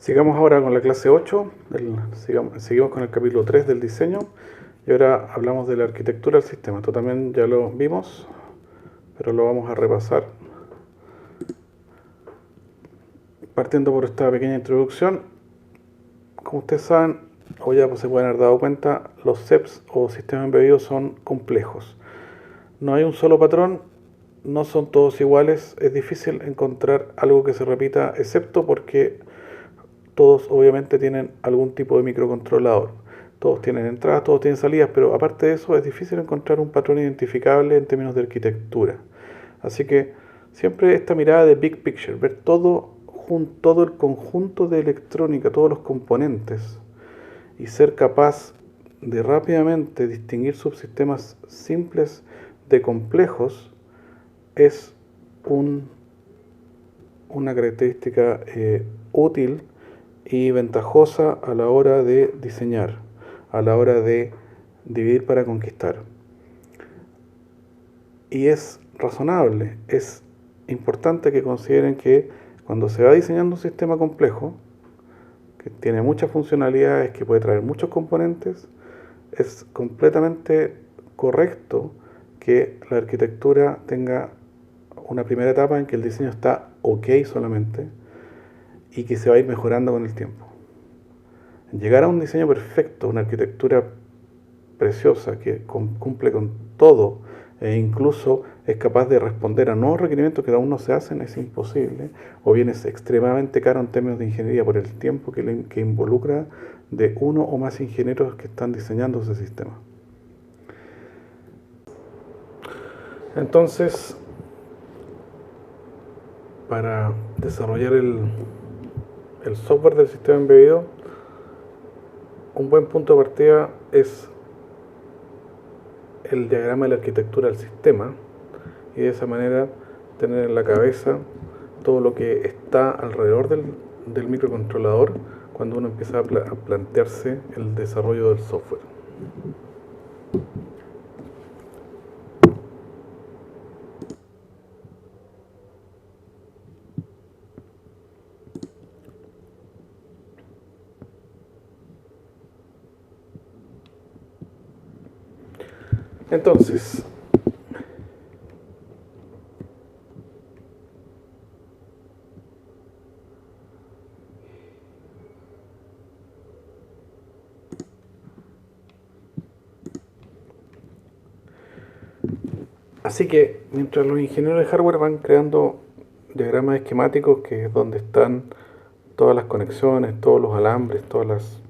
Sigamos ahora con la clase 8, seguimos con el capítulo 3 del diseño y ahora hablamos de la arquitectura del sistema. Esto también ya lo vimos, pero lo vamos a repasar. Partiendo por esta pequeña introducción, como ustedes saben, o ya se pueden haber dado cuenta, los SEPs o sistemas embebidos son complejos. No hay un solo patrón, no son todos iguales, es difícil encontrar algo que se repita, excepto porque todos obviamente tienen algún tipo de microcontrolador. Todos tienen entradas, todos tienen salidas, pero aparte de eso es difícil encontrar un patrón identificable en términos de arquitectura. Así que siempre esta mirada de big picture, ver todo el conjunto de electrónica, todos los componentes, y ser capaz de rápidamente distinguir subsistemas simples de complejos es una característica útil y ventajosa a la hora de diseñar, a la hora de dividir para conquistar. Y es razonable, es importante que consideren que cuando se va diseñando un sistema complejo, que tiene muchas funcionalidades, que puede traer muchos componentes, es completamente correcto que la arquitectura tenga una primera etapa en que el diseño está ok solamente y que se va a ir mejorando con el tiempo. Llegar a un diseño perfecto, una arquitectura preciosa que cumple con todo e incluso es capaz de responder a nuevos requerimientos que aún no se hacen, es imposible, o bien es extremadamente caro en términos de ingeniería por el tiempo que involucra de uno o más ingenieros que están diseñando ese sistema. Entonces, para desarrollar el software del sistema embebido, un buen punto de partida es el diagrama de la arquitectura del sistema y de esa manera tener en la cabeza todo lo que está alrededor del microcontrolador cuando uno empieza a plantearse el desarrollo del software. Entonces, así que mientras los ingenieros de hardware van creando diagramas esquemáticos, que es donde están todas las conexiones, todos los alambres, todas las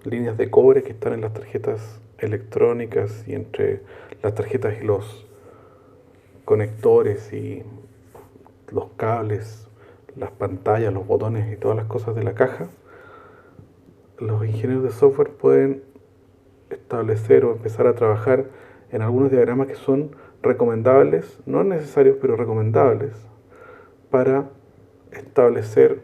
líneas de cobre que están en las tarjetas electrónicas y entre las tarjetas y los conectores y los cables, las pantallas, los botones y todas las cosas de la caja, los ingenieros de software pueden establecer o empezar a trabajar en algunos diagramas que son recomendables, no necesarios, pero recomendables, para establecer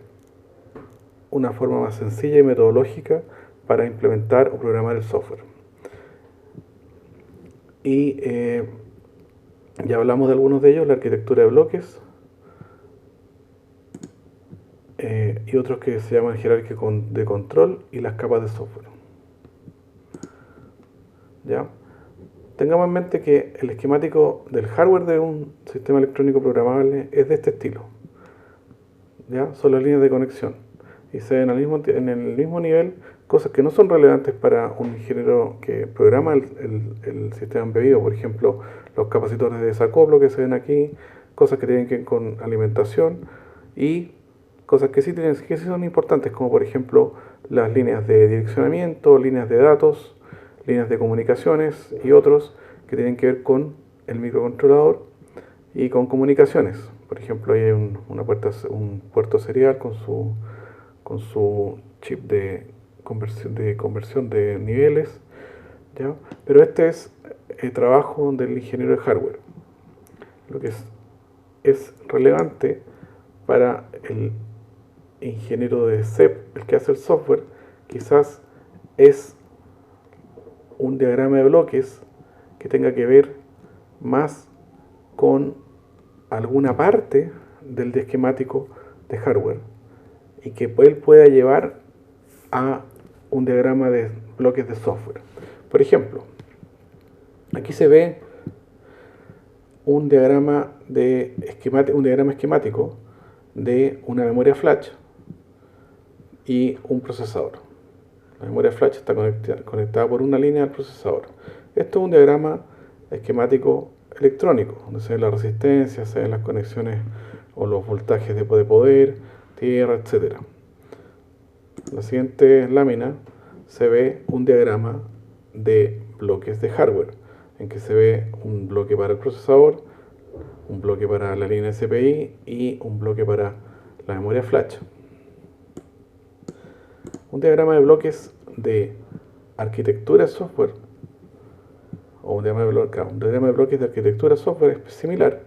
una forma más sencilla y metodológica para implementar o programar el software. Y ya hablamos de algunos de ellos, la arquitectura de bloques y otros que se llaman jerarquía de control y las capas de software. ¿Ya? Tengamos en mente que el esquemático del hardware de un sistema electrónico programable es de este estilo. ¿Ya? Son las líneas de conexión y se ven en el mismo nivel cosas que no son relevantes para un ingeniero que programa el sistema embebido, por ejemplo, los capacitores de desacoplo que se ven aquí, cosas que tienen que ver con alimentación y cosas que sí son importantes, como por ejemplo las líneas de direccionamiento, líneas de datos, líneas de comunicaciones y otros que tienen que ver con el microcontrolador y con comunicaciones. Por ejemplo, ahí hay un puerto serial con su chip de conversión de niveles, ¿ya? Pero este es el trabajo del ingeniero de hardware. Lo que es relevante para el ingeniero de SEP, el que hace el software, quizás es un diagrama de bloques que tenga que ver más con alguna parte del esquemático de hardware y que él pueda llevar a un diagrama de bloques de software. Por ejemplo, aquí se ve un diagrama esquemático de una memoria flash y un procesador. La memoria flash está conectada por una línea al procesador. Esto es un diagrama esquemático electrónico, donde se ve la resistencia, se ven las conexiones o los voltajes de poder, tierra, etc. En la siguiente lámina se ve un diagrama de bloques de hardware, en que se ve un bloque para el procesador, un bloque para la línea SPI y un bloque para la memoria flash. Un diagrama de bloques de arquitectura software o un diagrama de bloques de arquitectura software es similar,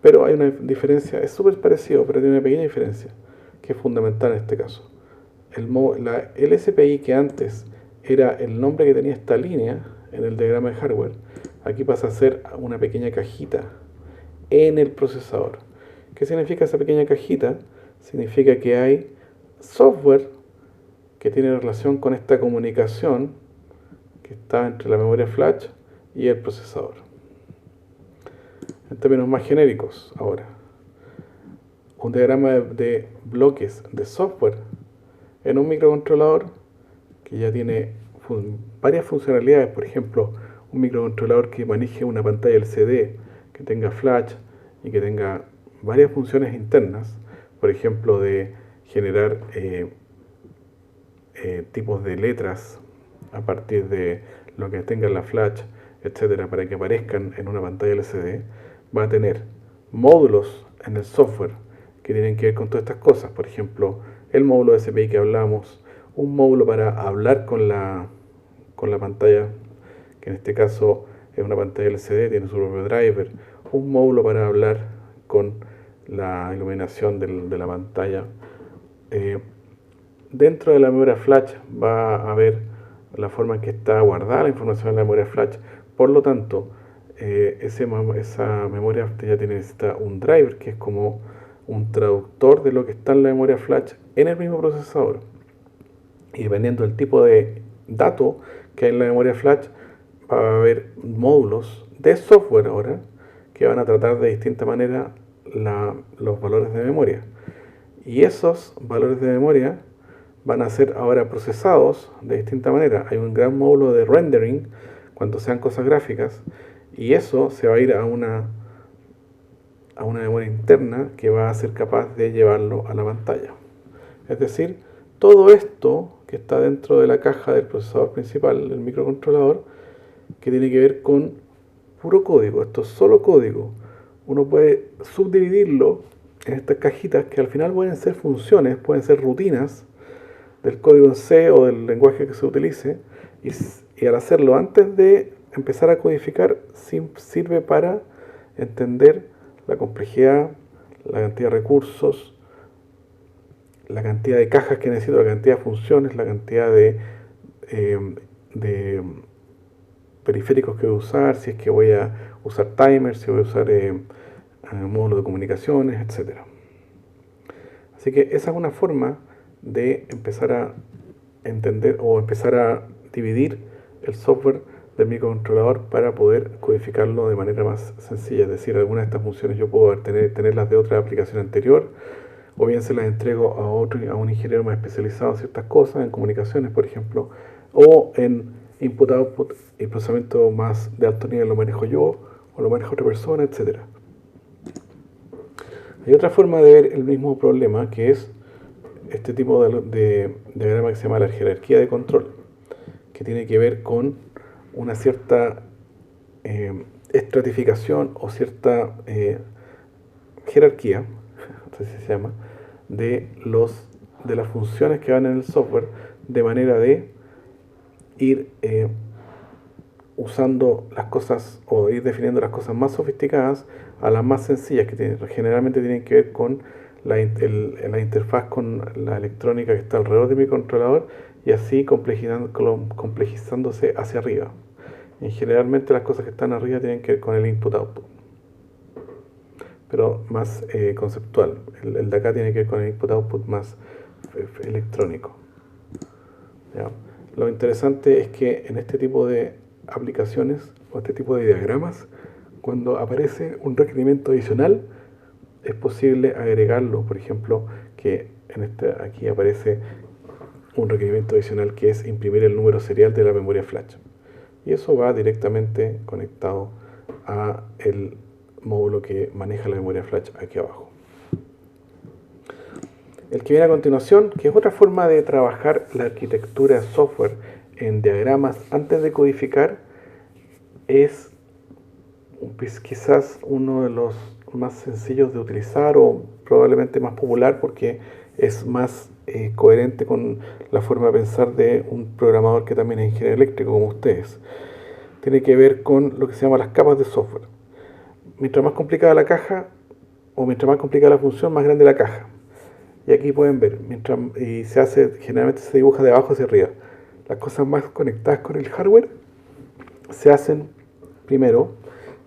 pero hay una diferencia, es súper parecido, pero tiene una pequeña diferencia que es fundamental en este caso. El SPI, que antes era el nombre que tenía esta línea en el diagrama de hardware, aquí pasa a ser una pequeña cajita en el procesador. ¿Qué significa esa pequeña cajita? Significa que hay software que tiene relación con esta comunicación que está entre la memoria flash y el procesador. En términos más genéricos, ahora, un diagrama de bloques de software en un microcontrolador que ya tiene varias funcionalidades. Por ejemplo, un microcontrolador que maneje una pantalla LCD, que tenga flash y que tenga varias funciones internas, por ejemplo, de generar tipos de letras a partir de lo que tenga la flash, etcétera, para que aparezcan en una pantalla LCD, va a tener módulos en el software que tienen que ver con todas estas cosas. Por ejemplo, el módulo de SPI que hablamos, un módulo para hablar con la pantalla, que en este caso es una pantalla LCD, tiene su propio driver, un módulo para hablar con la iluminación de la pantalla. Dentro de la memoria flash va a haber la forma en que está guardada la información en la memoria flash. Por lo tanto, esa memoria ya necesita un driver, que es como un traductor de lo que está en la memoria flash en el mismo procesador. Y dependiendo del tipo de dato que hay en la memoria flash, va a haber módulos de software ahora que van a tratar de distinta manera los valores de memoria. Y esos valores de memoria van a ser ahora procesados de distinta manera. Hay un gran módulo de rendering cuando sean cosas gráficas, y eso se va a ir a una memoria interna que va a ser capaz de llevarlo a la pantalla. Es decir, todo esto que está dentro de la caja del procesador principal, del microcontrolador, que tiene que ver con puro código, esto es solo código. Uno puede subdividirlo en estas cajitas que al final pueden ser funciones, pueden ser rutinas del código en C o del lenguaje que se utilice, y al hacerlo antes de empezar a codificar sirve para entender la complejidad, la cantidad de recursos, la cantidad de cajas que necesito, la cantidad de funciones, la cantidad de periféricos que voy a usar, si es que voy a usar timers, si voy a usar módulos de comunicaciones, etc. Así que esa es una forma de empezar a entender o empezar a dividir el software del microcontrolador para poder codificarlo de manera más sencilla. Es decir, algunas de estas funciones yo puedo tenerlas de otra aplicación anterior, o bien se las entrego a un ingeniero más especializado en ciertas cosas, en comunicaciones, por ejemplo, o en input-output y procesamiento más de alto nivel lo manejo yo o lo maneja otra persona, etc. Hay otra forma de ver el mismo problema, que es este tipo de diagrama que se llama la jerarquía de control, que tiene que ver con una cierta estratificación o cierta jerarquía, así se llama, de las funciones que van en el software, de manera de ir usando las cosas o ir definiendo las cosas más sofisticadas a las más sencillas, que generalmente tienen que ver con la interfaz con la electrónica que está alrededor de mi controlador, y así complejizándose hacia arriba. Y generalmente las cosas que están arriba tienen que ver con el input-output. pero más conceptual. El de acá tiene que ver con el input-output más electrónico. ¿Ya? Lo interesante es que en este tipo de aplicaciones o este tipo de diagramas, cuando aparece un requerimiento adicional, es posible agregarlo. Por ejemplo, que aquí aparece un requerimiento adicional que es imprimir el número serial de la memoria flash. Y eso va directamente conectado a el módulo que maneja la memoria flash aquí abajo. El que viene a continuación, que es otra forma de trabajar la arquitectura software en diagramas antes de codificar, es pues, quizás uno de los más sencillos de utilizar o probablemente más popular porque es más coherente con la forma de pensar de un programador que también es ingeniero eléctrico como ustedes. Tiene que ver con lo que se llama las capas de software. Mientras más complicada la caja o mientras más complicada la función, más grande la caja. Y aquí pueden ver, y generalmente se dibuja de abajo hacia arriba. Las cosas más conectadas con el hardware se hacen primero,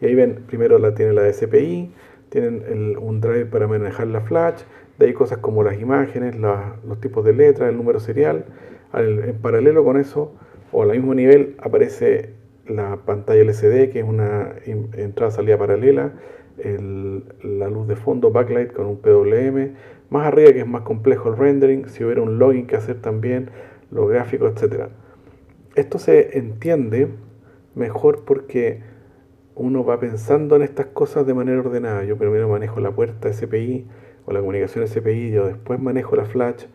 y ahí ven, primero tienen la DSPI, tienen un drive para manejar la flash, de ahí cosas como las imágenes, los tipos de letras, el número serial. En paralelo con eso, o al mismo nivel, aparece la pantalla LCD, que es una entrada-salida paralela, la luz de fondo, backlight con un PWM, más arriba que es más complejo el rendering, si hubiera un login que hacer también, los gráficos, etc. Esto se entiende mejor porque uno va pensando en estas cosas de manera ordenada. Yo primero manejo la puerta SPI o la comunicación SPI, yo después manejo la flash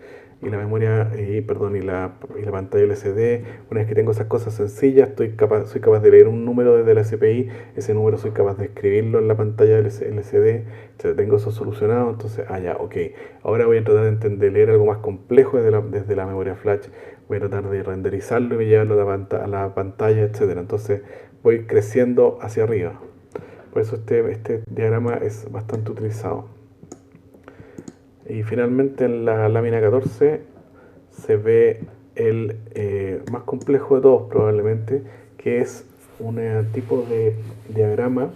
y la memoria, y la pantalla LCD. Una vez que tengo esas cosas sencillas, soy capaz de leer un número desde la SPI, ese número soy capaz de escribirlo en la pantalla LCD, tengo eso solucionado, entonces, ya, ok. Ahora voy a tratar de leer algo más complejo desde la memoria flash, voy a tratar de renderizarlo y llevarlo a la pantalla, etcétera. Entonces voy creciendo hacia arriba. Por eso este diagrama es bastante utilizado. Y finalmente en la lámina 14 se ve el más complejo de todos probablemente, que es un tipo de diagrama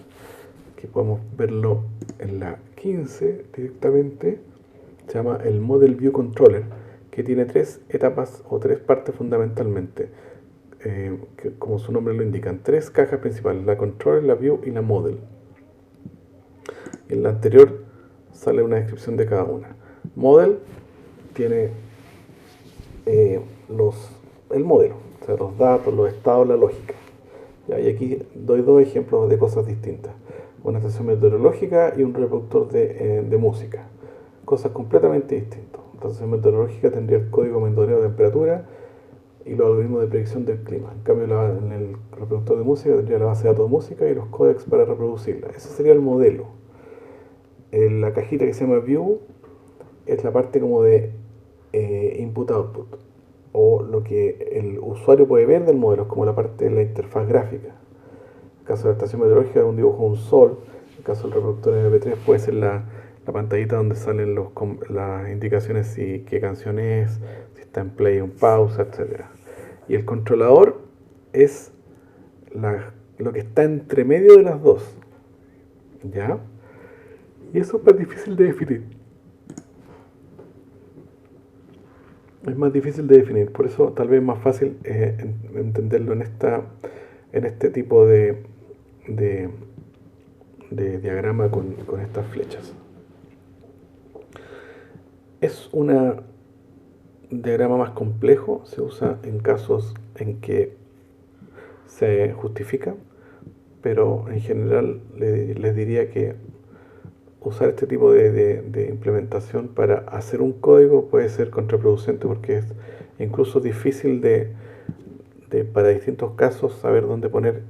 que podemos verlo en la 15 directamente. Se llama el Model View Controller, que tiene tres etapas o tres partes fundamentalmente. Que como su nombre lo indican, tres cajas principales: la Controller, la View y la Model. En la anterior sale una descripción de cada una. Model tiene el modelo, o sea, los datos, los estados, la lógica. Y aquí doy dos ejemplos de cosas distintas: una estación meteorológica y un reproductor de música. Cosas completamente distintas. La estación meteorológica tendría el código monitoreo de temperatura y los algoritmos de predicción del clima. En cambio, en el reproductor de música tendría la base de datos de música y los códecs para reproducirla. Ese sería el modelo. La cajita que se llama View es la parte como de input-output, o lo que el usuario puede ver del modelo, es como la parte de la interfaz gráfica. En el caso de la estación meteorológica es un dibujo de un sol. En el caso del reproductor MP3 puede ser la pantallita donde salen las indicaciones, si qué canción es, si está en play o en pausa, etc. Y el controlador es lo que está entre medio de las dos, ¿ya? Y eso es más difícil de definir. Es más difícil de definir, por eso tal vez es más fácil entenderlo en este tipo de, diagrama con estas flechas. Es un diagrama más complejo, se usa en casos en que se justifica, pero en general les diría que usar este tipo de implementación para hacer un código puede ser contraproducente porque es incluso difícil para distintos casos saber dónde poner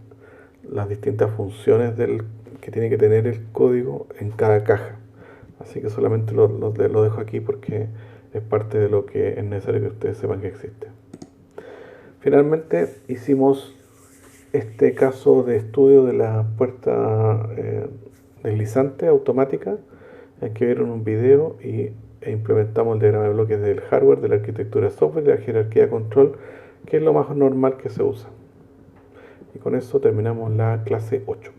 las distintas funciones que tiene que tener el código en cada caja. Así que solamente lo dejo aquí porque es parte de lo que es necesario que ustedes sepan que existe. Finalmente hicimos este caso de estudio de la puerta deslizante automática, en que vieron un video e implementamos el diagrama de bloques del hardware, de la arquitectura software, de la jerarquía de control, que es lo más normal que se usa. Y con eso terminamos la clase 8.